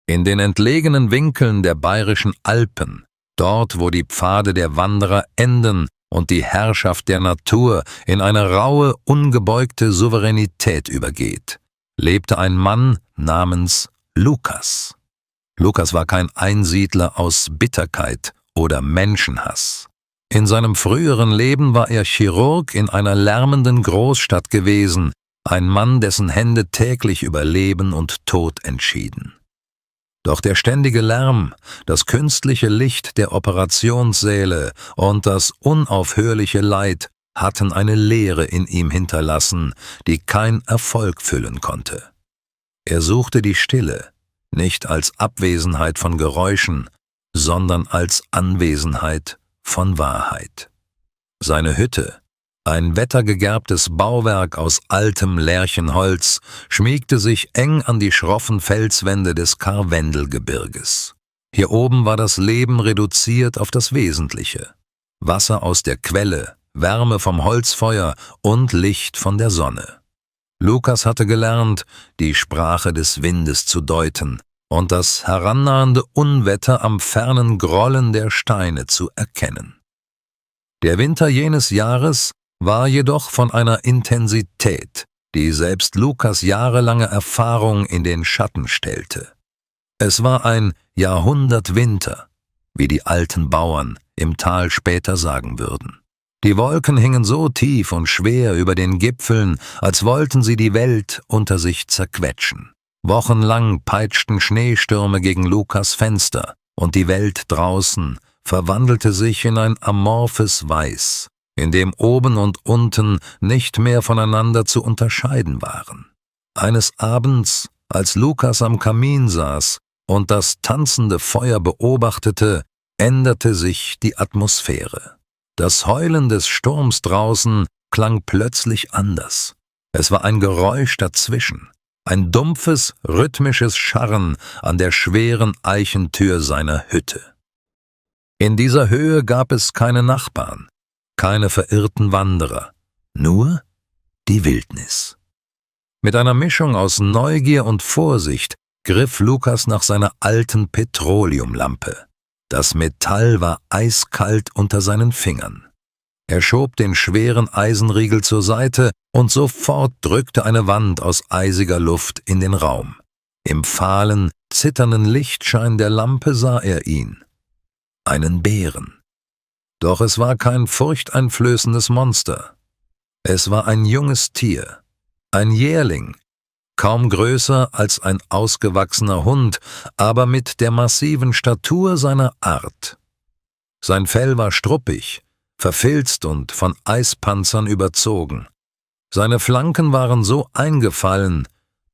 In den entlegenen Winkeln der bayerischen Alpen, dort wo die Pfade der Wanderer enden und die Herrschaft der Natur in eine raue, ungebeugte Souveränität übergeht, lebte ein Mann namens Lukas. Lukas war kein Einsiedler aus Bitterkeit oder Menschenhass. In seinem früheren Leben war er Chirurg in einer lärmenden Großstadt gewesen, ein Mann, dessen Hände täglich über Leben und Tod entschieden. Doch der ständige Lärm, das künstliche Licht der Operationssäle und das unaufhörliche Leid hatten eine Leere in ihm hinterlassen, die kein Erfolg füllen konnte. Er suchte die Stille, nicht als Abwesenheit von Geräuschen, sondern als Anwesenheit von Wahrheit. Seine Hütte, ein wettergegerbtes Bauwerk aus altem Lärchenholz, schmiegte sich eng an die schroffen Felswände des Karwendelgebirges. Hier oben war das Leben reduziert auf das Wesentliche: Wasser aus der Quelle, Wärme vom Holzfeuer und Licht von der Sonne. Lukas hatte gelernt, die Sprache des Windes zu deuten und das herannahende Unwetter am fernen Grollen der Steine zu erkennen. Der Winter jenes Jahres war jedoch von einer Intensität, die selbst Lukas' jahrelange Erfahrung in den Schatten stellte. Es war ein Jahrhundertwinter, wie die alten Bauern im Tal später sagen würden. Die Wolken hingen so tief und schwer über den Gipfeln, als wollten sie die Welt unter sich zerquetschen. Wochenlang peitschten Schneestürme gegen Lukas' Fenster, und die Welt draußen verwandelte sich in ein amorphes Weiß, in dem oben und unten nicht mehr voneinander zu unterscheiden waren. Eines Abends, als Lukas am Kamin saß und das tanzende Feuer beobachtete, änderte sich die Atmosphäre. Das Heulen des Sturms draußen klang plötzlich anders. Es war ein Geräusch dazwischen, ein dumpfes, rhythmisches Scharren an der schweren Eichentür seiner Hütte. In dieser Höhe gab es keine Nachbarn, keine verirrten Wanderer, nur die Wildnis. Mit einer Mischung aus Neugier und Vorsicht griff Lukas nach seiner alten Petroleumlampe. Das Metall war eiskalt unter seinen Fingern. Er schob den schweren Eisenriegel zur Seite und sofort drückte eine Wand aus eisiger Luft in den Raum. Im fahlen, zitternden Lichtschein der Lampe sah er ihn. Einen Bären. Doch es war kein furchteinflößendes Monster. Es war ein junges Tier, ein Jährling, kaum größer als ein ausgewachsener Hund, aber mit der massiven Statur seiner Art. Sein Fell war struppig, verfilzt und von Eispanzern überzogen. Seine Flanken waren so eingefallen,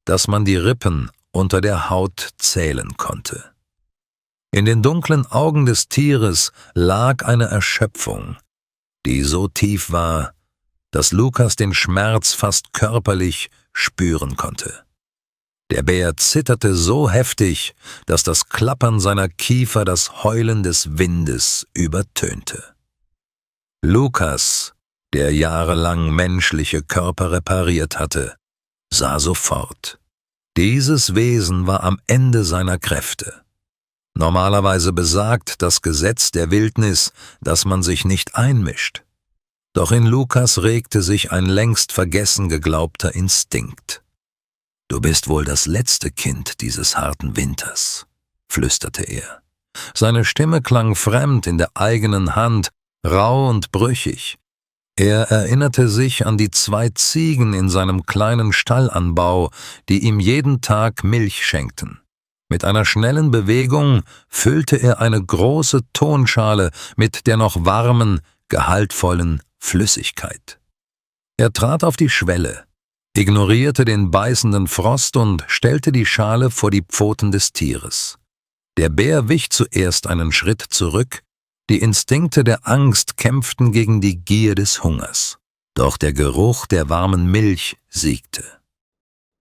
dass man die Rippen unter der Haut zählen konnte. In den dunklen Augen des Tieres lag eine Erschöpfung, die so tief war, dass Lukas den Schmerz fast körperlich spüren konnte. Der Bär zitterte so heftig, dass das Klappern seiner Kiefer das Heulen des Windes übertönte. Lukas, der jahrelang menschliche Körper repariert hatte, sah sofort: Dieses Wesen war am Ende seiner Kräfte. Normalerweise besagt das Gesetz der Wildnis, dass man sich nicht einmischt. Doch in Lukas regte sich ein längst vergessen geglaubter Instinkt. »Du bist wohl das letzte Kind dieses harten Winters«, flüsterte er. Seine Stimme klang fremd in der eigenen Hand, rau und brüchig. Er erinnerte sich an die 2 Ziegen in seinem kleinen Stallanbau, die ihm jeden Tag Milch schenkten. Mit einer schnellen Bewegung füllte er eine große Tonschale mit der noch warmen, gehaltvollen Flüssigkeit. Er trat auf die Schwelle, ignorierte den beißenden Frost und stellte die Schale vor die Pfoten des Tieres. Der Bär wich zuerst einen Schritt zurück, die Instinkte der Angst kämpften gegen die Gier des Hungers. Doch der Geruch der warmen Milch siegte.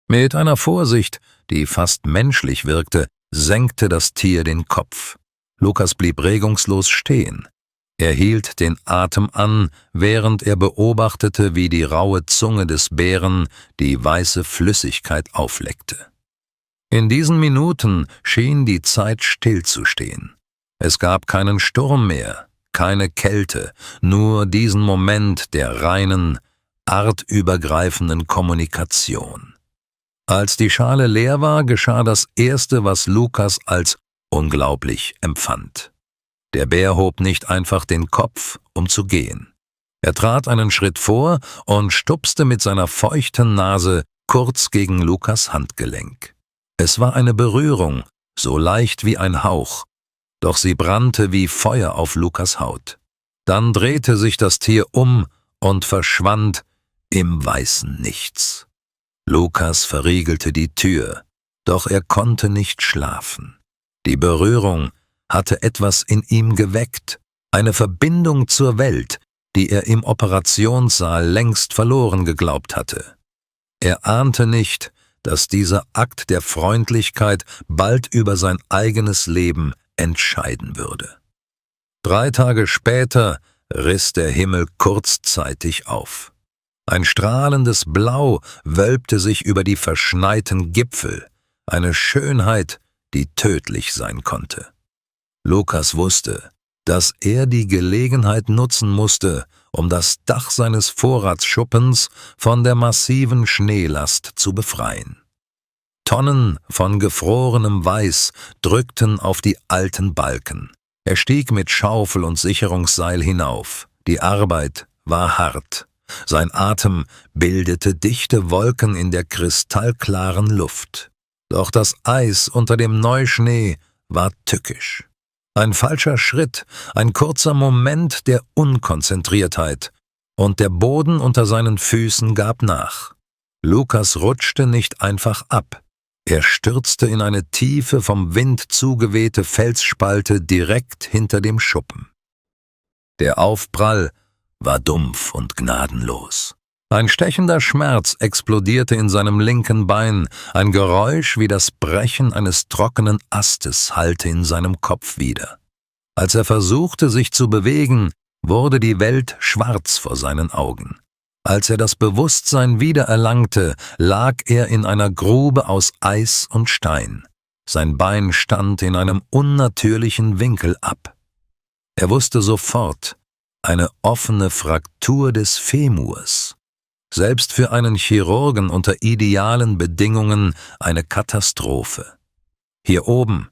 Mit einer Vorsicht, die fast menschlich wirkte, senkte das Tier den Kopf. Lukas blieb regungslos stehen. Er hielt den Atem an, während er beobachtete, wie die raue Zunge des Bären die weiße Flüssigkeit aufleckte. In diesen Minuten schien die Zeit stillzustehen. Es gab keinen Sturm mehr, keine Kälte, nur diesen Moment der reinen, artübergreifenden Kommunikation. Als die Schale leer war, geschah das Erste, was Lukas als unglaublich empfand. Der Bär hob nicht einfach den Kopf, um zu gehen. Er trat einen Schritt vor und stupste mit seiner feuchten Nase kurz gegen Lukas Handgelenk. Es war eine Berührung, so leicht wie ein Hauch, doch sie brannte wie Feuer auf Lukas Haut. Dann drehte sich das Tier um und verschwand im weißen Nichts. Lukas verriegelte die Tür, doch er konnte nicht schlafen. Die Berührung hatte etwas in ihm geweckt, eine Verbindung zur Welt, die er im Operationssaal längst verloren geglaubt hatte. Er ahnte nicht, dass dieser Akt der Freundlichkeit bald über sein eigenes Leben entscheiden würde. 3 Tage später riss der Himmel kurzzeitig auf. Ein strahlendes Blau wölbte sich über die verschneiten Gipfel, eine Schönheit, die tödlich sein konnte. Lukas wusste, dass er die Gelegenheit nutzen musste, um das Dach seines Vorratsschuppens von der massiven Schneelast zu befreien. Tonnen von gefrorenem Weiß drückten auf die alten Balken. Er stieg mit Schaufel und Sicherungsseil hinauf. Die Arbeit war hart. Sein Atem bildete dichte Wolken in der kristallklaren Luft. Doch das Eis unter dem Neuschnee war tückisch. Ein falscher Schritt, ein kurzer Moment der Unkonzentriertheit, und der Boden unter seinen Füßen gab nach. Lukas rutschte nicht einfach ab. Er stürzte in eine tiefe, vom Wind zugewehte Felsspalte direkt hinter dem Schuppen. Der Aufprall war dumpf und gnadenlos. Ein stechender Schmerz explodierte in seinem linken Bein, ein Geräusch wie das Brechen eines trockenen Astes hallte in seinem Kopf wider. Als er versuchte, sich zu bewegen, wurde die Welt schwarz vor seinen Augen. Als er das Bewusstsein wiedererlangte, lag er in einer Grube aus Eis und Stein. Sein Bein stand in einem unnatürlichen Winkel ab. Er wusste sofort, eine offene Fraktur des Femurs. Selbst für einen Chirurgen unter idealen Bedingungen eine Katastrophe. Hier oben,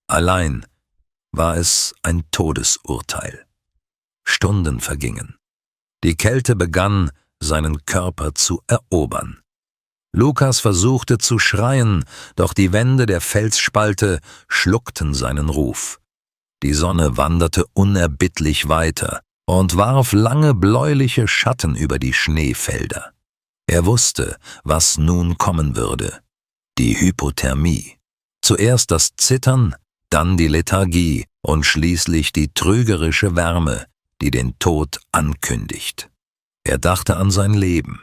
allein, war es ein Todesurteil. Stunden vergingen. Die Kälte begann, seinen Körper zu erobern. Lukas versuchte zu schreien, doch die Wände der Felsspalte schluckten seinen Ruf. Die Sonne wanderte unerbittlich weiter und warf lange bläuliche Schatten über die Schneefelder. Er wusste, was nun kommen würde. Die Hypothermie. Zuerst das Zittern, dann die Lethargie und schließlich die trügerische Wärme, die den Tod ankündigt. Er dachte an sein Leben,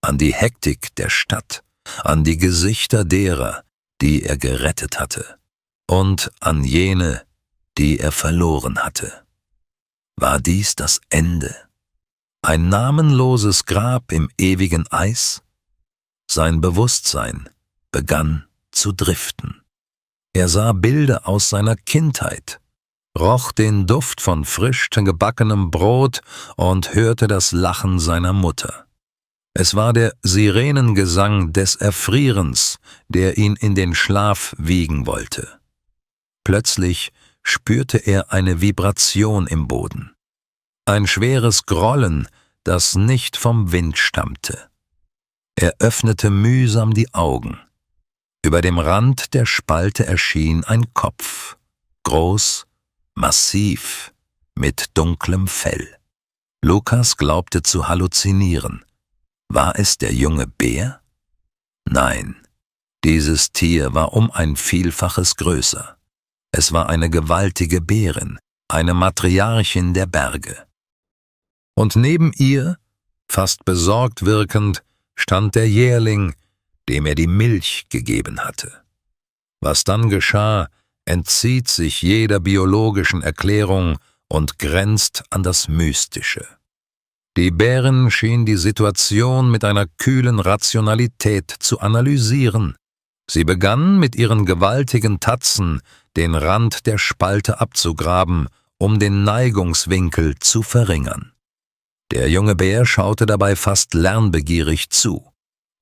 an die Hektik der Stadt, an die Gesichter derer, die er gerettet hatte, und an jene, die er verloren hatte. War dies das Ende? Ein namenloses Grab im ewigen Eis? Sein Bewusstsein begann zu driften. Er sah Bilder aus seiner Kindheit, roch den Duft von frisch gebackenem Brot und hörte das Lachen seiner Mutter. Es war der Sirenengesang des Erfrierens, der ihn in den Schlaf wiegen wollte. Plötzlich spürte er eine Vibration im Boden. Ein schweres Grollen, das nicht vom Wind stammte. Er öffnete mühsam die Augen. Über dem Rand der Spalte erschien ein Kopf, groß, massiv, mit dunklem Fell. Lukas glaubte zu halluzinieren. War es der junge Bär? Nein, dieses Tier war um ein Vielfaches größer. Es war eine gewaltige Bärin, eine Matriarchin der Berge. Und neben ihr, fast besorgt wirkend, stand der Jährling, dem er die Milch gegeben hatte. Was dann geschah, entzieht sich jeder biologischen Erklärung und grenzt an das Mystische. Die Bärin schien die Situation mit einer kühlen Rationalität zu analysieren. Sie begann mit ihren gewaltigen Tatzen den Rand der Spalte abzugraben, um den Neigungswinkel zu verringern. Der junge Bär schaute dabei fast lernbegierig zu.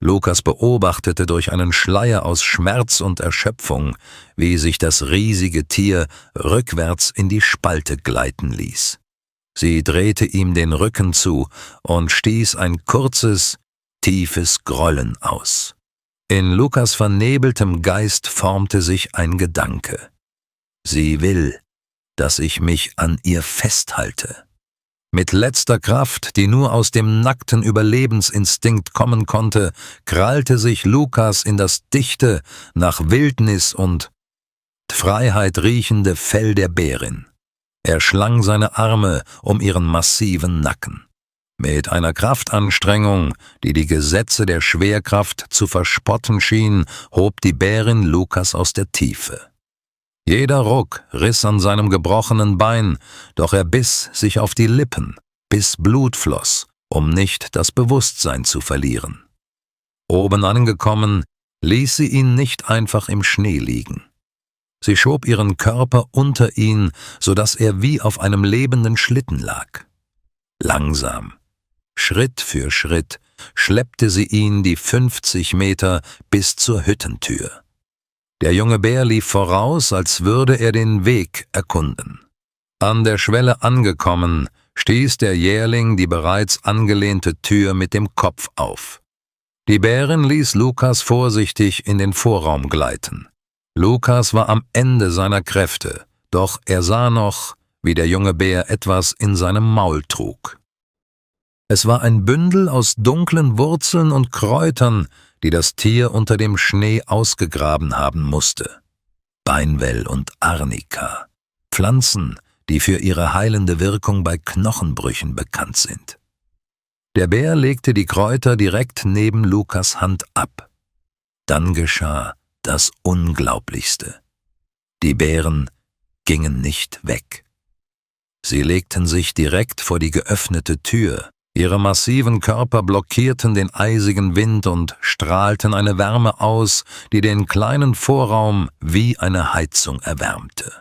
Lukas beobachtete durch einen Schleier aus Schmerz und Erschöpfung, wie sich das riesige Tier rückwärts in die Spalte gleiten ließ. Sie drehte ihm den Rücken zu und stieß ein kurzes, tiefes Grollen aus. In Lukas vernebeltem Geist formte sich ein Gedanke. Sie will, dass ich mich an ihr festhalte. Mit letzter Kraft, die nur aus dem nackten Überlebensinstinkt kommen konnte, krallte sich Lukas in das dichte, nach Wildnis und Freiheit riechende Fell der Bärin. Er schlang seine Arme um ihren massiven Nacken. Mit einer Kraftanstrengung, die die Gesetze der Schwerkraft zu verspotten schien, hob die Bärin Lukas aus der Tiefe. Jeder Ruck riss an seinem gebrochenen Bein, doch er biss sich auf die Lippen, bis Blut floss, um nicht das Bewusstsein zu verlieren. Oben angekommen, ließ sie ihn nicht einfach im Schnee liegen. Sie schob ihren Körper unter ihn, sodass er wie auf einem lebenden Schlitten lag. Langsam, Schritt für Schritt, schleppte sie ihn die 50 Meter bis zur Hüttentür. Der junge Bär lief voraus, als würde er den Weg erkunden. An der Schwelle angekommen, stieß der Jährling die bereits angelehnte Tür mit dem Kopf auf. Die Bärin ließ Lukas vorsichtig in den Vorraum gleiten. Lukas war am Ende seiner Kräfte, doch er sah noch, wie der junge Bär etwas in seinem Maul trug. Es war ein Bündel aus dunklen Wurzeln und Kräutern, die das Tier unter dem Schnee ausgegraben haben musste. Beinwell und Arnika, Pflanzen, die für ihre heilende Wirkung bei Knochenbrüchen bekannt sind. Der Bär legte die Kräuter direkt neben Lukas Hand ab. Dann geschah das Unglaublichste. Die Bären gingen nicht weg. Sie legten sich direkt vor die geöffnete Tür. Ihre massiven Körper blockierten den eisigen Wind und strahlten eine Wärme aus, die den kleinen Vorraum wie eine Heizung erwärmte.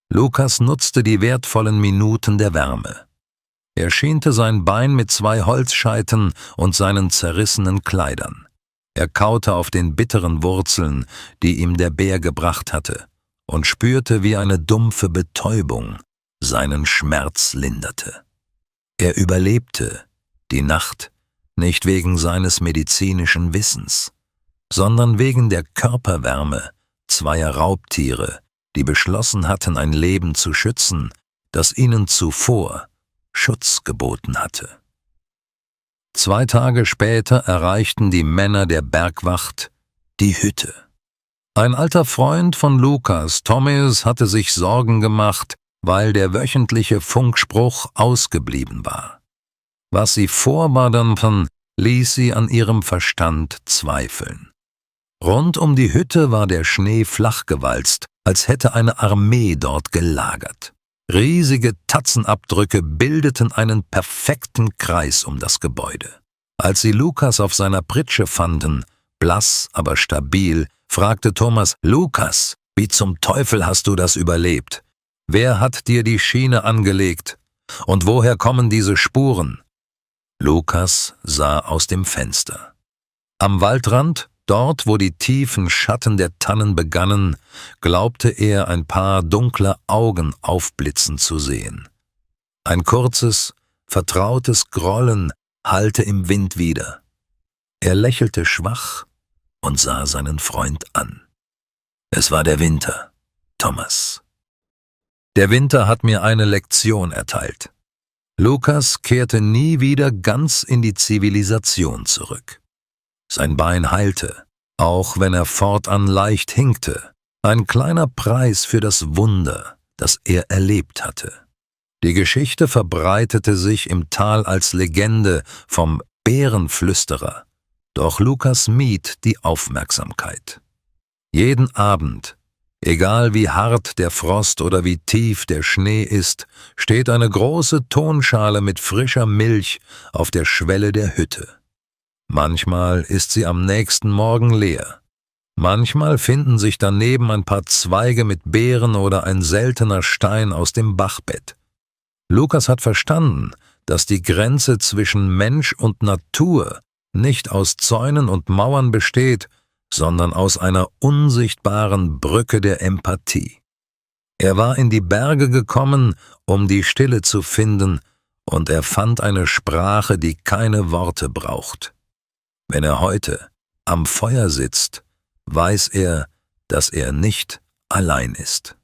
Lukas nutzte die wertvollen Minuten der Wärme. Er schiente sein Bein mit 2 Holzscheiten und seinen zerrissenen Kleidern. Er kaute auf den bitteren Wurzeln, die ihm der Bär gebracht hatte, und spürte, wie eine dumpfe Betäubung seinen Schmerz linderte. Er überlebte die Nacht nicht wegen seines medizinischen Wissens, sondern wegen der Körperwärme 2 Raubtiere, die beschlossen hatten, ein Leben zu schützen, das ihnen zuvor Schutz geboten hatte. 2 Tage später erreichten die Männer der Bergwacht die Hütte. Ein alter Freund von Lukas, Thomas, hatte sich Sorgen gemacht, weil der wöchentliche Funkspruch ausgeblieben war. Was sie vorwarnten, ließ sie an ihrem Verstand zweifeln. Rund um die Hütte war der Schnee flachgewalzt, als hätte eine Armee dort gelagert. Riesige Tatzenabdrücke bildeten einen perfekten Kreis um das Gebäude. Als sie Lukas auf seiner Pritsche fanden, blass, aber stabil, fragte Thomas: »Lukas, wie zum Teufel hast du das überlebt? Wer hat dir die Schiene angelegt? Und woher kommen diese Spuren?« Lukas sah aus dem Fenster. Am Waldrand, dort wo die tiefen Schatten der Tannen begannen, glaubte er ein paar dunkle Augen aufblitzen zu sehen. Ein kurzes, vertrautes Grollen hallte im Wind wider. Er lächelte schwach und sah seinen Freund an. »Es war der Winter, Thomas. Der Winter hat mir eine Lektion erteilt. Lukas kehrte nie wieder ganz in die Zivilisation zurück. Sein Bein heilte, auch wenn er fortan leicht hinkte, ein kleiner Preis für das Wunder, das er erlebt hatte. Die Geschichte verbreitete sich im Tal als Legende vom Bärenflüsterer, doch Lukas mied die Aufmerksamkeit. Jeden Abend, egal wie hart der Frost oder wie tief der Schnee ist, steht eine große Tonschale mit frischer Milch auf der Schwelle der Hütte. Manchmal ist sie am nächsten Morgen leer. Manchmal finden sich daneben ein paar Zweige mit Beeren oder ein seltener Stein aus dem Bachbett. Lukas hat verstanden, dass die Grenze zwischen Mensch und Natur nicht aus Zäunen und Mauern besteht, sondern aus einer unsichtbaren Brücke der Empathie. Er war in die Berge gekommen, um die Stille zu finden, und er fand eine Sprache, die keine Worte braucht. Wenn er heute am Feuer sitzt, weiß er, dass er nicht allein ist.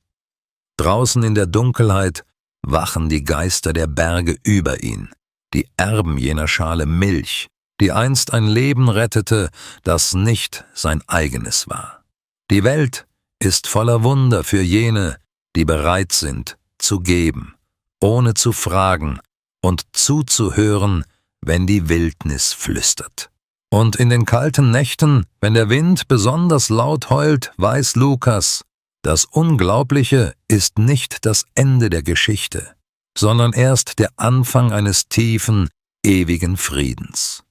Draußen in der Dunkelheit wachen die Geister der Berge über ihn, die Erben jener Schale Milch, die einst ein Leben rettete, das nicht sein eigenes war. Die Welt ist voller Wunder für jene, die bereit sind zu geben, ohne zu fragen und zuzuhören, wenn die Wildnis flüstert. Und in den kalten Nächten, wenn der Wind besonders laut heult, weiß Lukas, das Unglaubliche ist nicht das Ende der Geschichte, sondern erst der Anfang eines tiefen, ewigen Friedens.